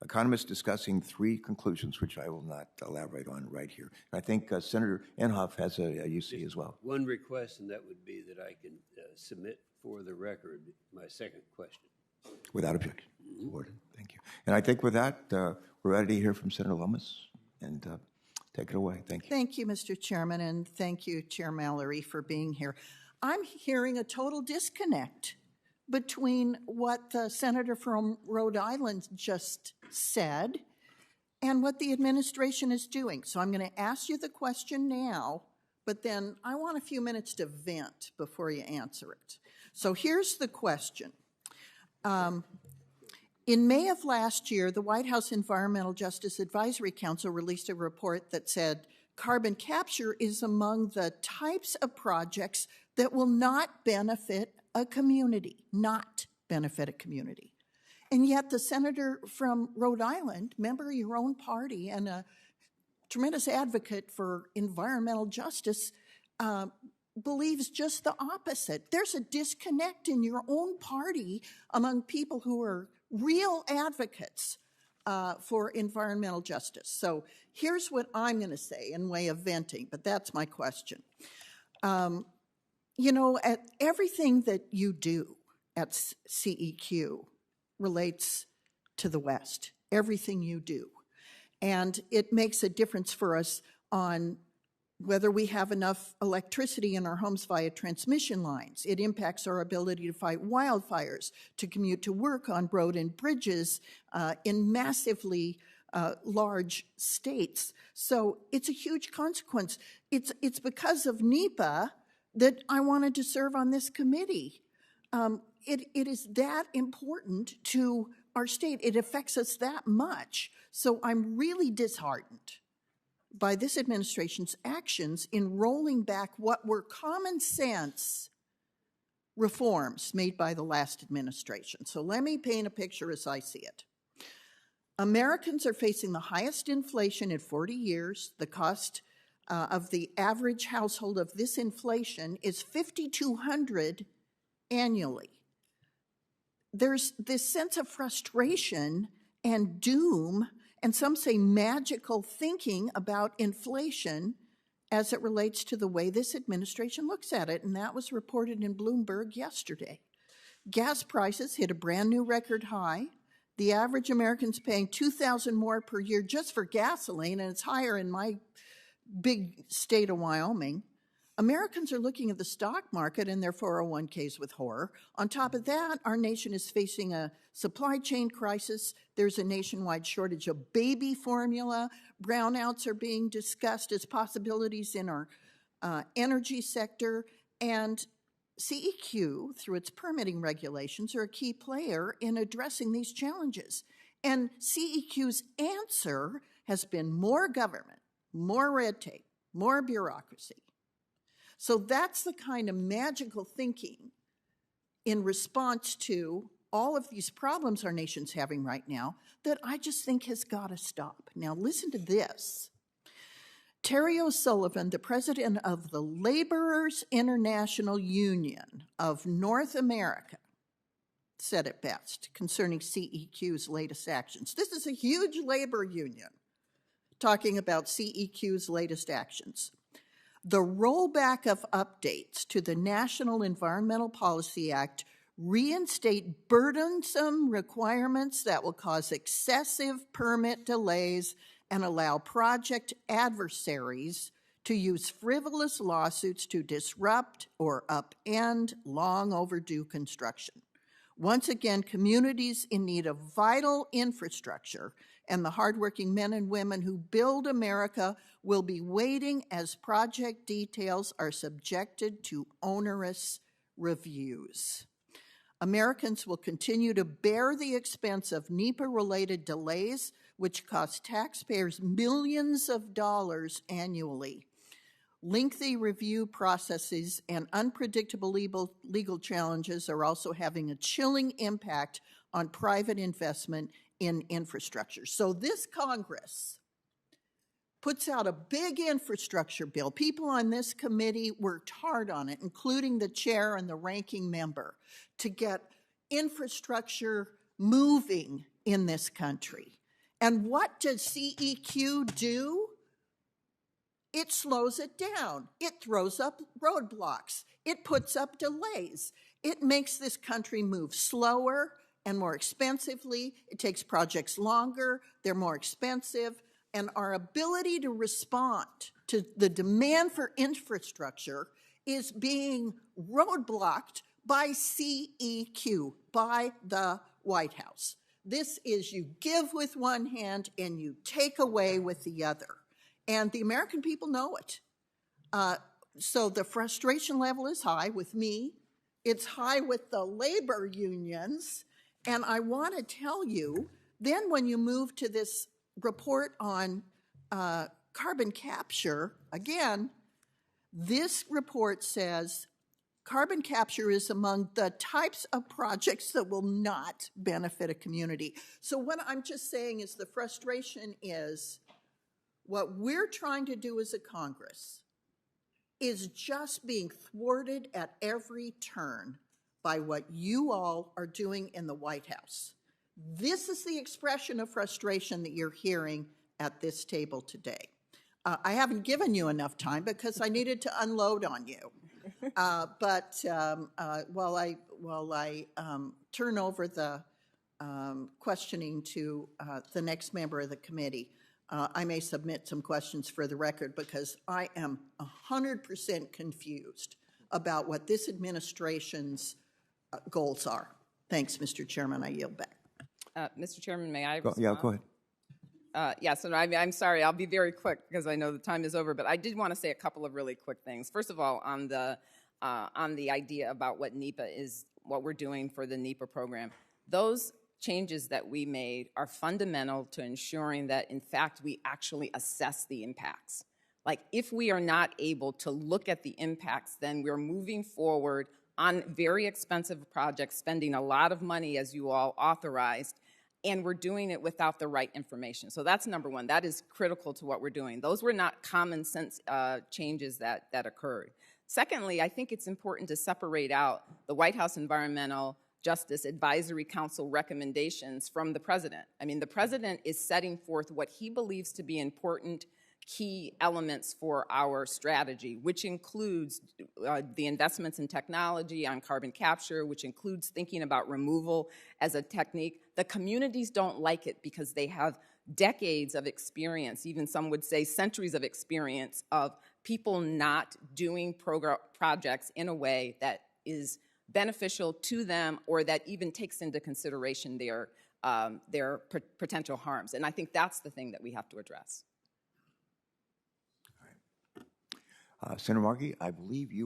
economists discussing three conclusions, which I will not elaborate on right here. I think Senator Inhofe has a UC as well. One request, and that would be that I can submit for the record my second question. Without objection. Awarded. Thank you. And I think with that, we're ready to hear from Senator Lummis. And take it away. Thank you. Thank you, Mr. Chairman, and thank you, Chair Mallory, for being here. I'm hearing a total disconnect between what the senator from Rhode Island just said and what the administration is doing. So I'm going to ask you the question now, but then I want a few minutes to vent before you answer it. So here's the question. In May of last year, the White House Environmental Justice Advisory Council released a report that said carbon capture is among the types of projects that will not benefit a community, And yet the senator from Rhode Island, member of your own party and a tremendous advocate for environmental justice, believes just the opposite. There's a disconnect in your own party among people who are real advocates for environmental justice. So here's what I'm going to say in way of venting, but that's my question. You know, everything that you do at CEQ relates to the West, everything you do. And it makes a difference for us on whether we have enough electricity in our homes via transmission lines. It impacts our ability to fight wildfires, to commute to work on road and bridges in massively large states. So it's a huge consequence. It's because of NEPA that I wanted to serve on this committee. It is that important to our state. It affects us that much. So I'm really disheartened by this administration's actions in rolling back what were common sense reforms made by the last administration. So let me paint a picture as I see it. Americans are facing the highest inflation in 40 years. The cost of the average household of this inflation is $5,200 annually. There's this sense of frustration and doom, and some say magical thinking about inflation as it relates to the way this administration looks at it, and that was reported in Bloomberg yesterday. Gas prices hit a brand new record high. The average American's paying $2,000 more per year just for gasoline, and it's higher in my big state of Wyoming. Americans are looking at the stock market and their 401ks with horror. On top of that, our nation is facing a supply chain crisis. There's a nationwide shortage of baby formula. Brownouts are being discussed as possibilities in our energy sector. And CEQ, through its permitting regulations, are a key player in addressing these challenges. And CEQ's answer has been more government, more red tape, more bureaucracy. So that's the kind of magical thinking in response to all of these problems our nation's having right now that I just think has got to stop. Now listen to this. Terry O'Sullivan, the president of the Laborers International Union of North America, said it best concerning CEQ's latest actions. This is a huge labor union talking about CEQ's latest actions. The rollback of updates to the National Environmental Policy Act reinstate burdensome requirements that will cause excessive permit delays and allow project adversaries to use frivolous lawsuits to disrupt or upend long overdue construction. Once again, communities in need of vital infrastructure and the hardworking men and women who build America will be waiting as project details are subjected to onerous reviews. Americans will continue to bear the expense of NEPA-related delays, which cost taxpayers millions of dollars annually. Lengthy review processes and unpredictable legal challenges are also having a chilling impact on private investment in infrastructure. So this Congress puts out a big infrastructure bill. People on this committee worked hard on it, including the chair and the ranking member, to get infrastructure moving in this country. And what does CEQ do? It slows it down. It throws up roadblocks. It puts up delays. It makes this country move slower and more expensively. It takes projects longer. They're more expensive. And our ability to respond to the demand for infrastructure is being roadblocked by CEQ, by the White House. This is you give with one hand and you take away with the other. And the American people know it. So the frustration level is high with me. It's high with the labor unions. And I want to tell you, then when you move to this report on carbon capture, again, this report says carbon capture is among the types of projects that will not benefit a community. So what I'm just saying is the frustration is what we're trying to do as a Congress is just being thwarted at every turn by what you all are doing in the White House. This is the expression of frustration that you're hearing at this table today. I haven't given you enough time because I needed to unload on you. But while I turn over the questioning to the next member of the committee, I may submit some questions for the record because I am 100% confused about what this administration's goals are. Thanks, Mr. Chairman. I yield back. Mr. Chairman, may I respond? Yeah, go ahead. Yes, and I'm sorry, I'll be very quick because I know the time is over, but I did want to say a couple of really quick things. First of all, on the idea about what NEPA is, what we're doing for the NEPA program, those changes that we made are fundamental to ensuring that, in fact, we actually assess the impacts. Like, if we are not able to look at the impacts, then we're moving forward on very expensive projects, spending a lot of money, as you all authorized, and we're doing it without the right information. So that's number one. That is critical to what we're doing. Those were not common sense changes that occurred. Secondly, I think it's important to separate out the White House Environmental Justice Advisory Council recommendations from the president. I mean, the president is setting forth what he believes to be important key elements for our strategy, which includes the investments in technology on carbon capture, which includes thinking about removal as a technique. The communities don't like it because they have decades of experience, even some would say centuries of experience, of people not doing projects in a way that is beneficial to them or that even takes into consideration their potential harms. And I think that's the thing that we have to address. Senator Markey, I believe you